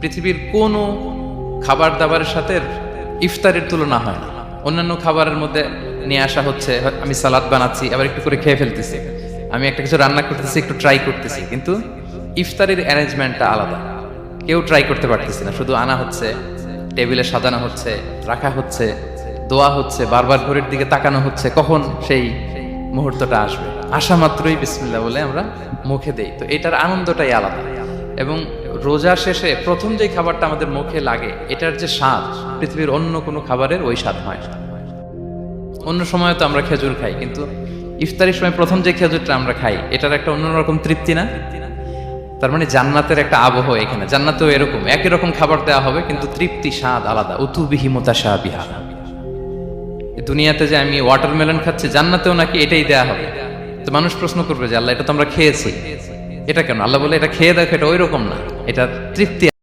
পৃথিবীর কোনো খাবার দাবারের সাথে ইফতারের তুলনা হয় না। অন্যান্য খাবারের মধ্যে নিয়ে আসা হচ্ছে, আমি সালাদ বানাচ্ছি আবার একটু করে খেয়ে ফেলতেছি, আমি একটা কিছু রান্না করতেছি একটু ট্রাই করতেছি, কিন্তু ইফতারের অ্যারেঞ্জমেন্টটা আলাদা। কেউ ট্রাই করতে পারতেছে না, শুধু আনা হচ্ছে, টেবিলে সাজানো হচ্ছে, রাখা হচ্ছে, দোয়া হচ্ছে, বারবার ঘড়ির দিকে তাকানো হচ্ছে কখন সেই মুহূর্তটা আসবে। আসা মাত্রই বিসমিল্লাহ বলে আমরা মুখে দেই। তো এটার আনন্দটাই আলাদা। এবং রোজা শেষে প্রথম যে খাবারটা আমাদের মুখে লাগে, এটার যে স্বাদ পৃথিবীর অন্য কোনো খাবারের ওই স্বাদ হয় না। অন্য সময় তো আমরা খেজুর খাই, কিন্তু ইফতারির সময় প্রথম যে খেজুরটা আমরা খাই, এটার একটা অন্যরকম তৃপ্তি না? তার মানে জান্নাতের একটা আবহ এখানে। জান্নাতেও এরকম একই রকম খাবার দেওয়া হবে, কিন্তু তৃপ্তি স্বাদ আলাদা। উতুবিহি মুতাশাবিহা। দুনিয়াতে যে আমি ওয়াটারমেলন খাচ্ছি, জান্নাতেও নাকি এটাই দেয়া হবে। তো মানুষ প্রশ্ন করবে যে আল্লাহ, এটা তো আমরা খেয়েছি, এটা কেন? আল্লাহ বলে এটা খেয়ে দেখো, এটা ওই রকম না, এটা তৃপ্তি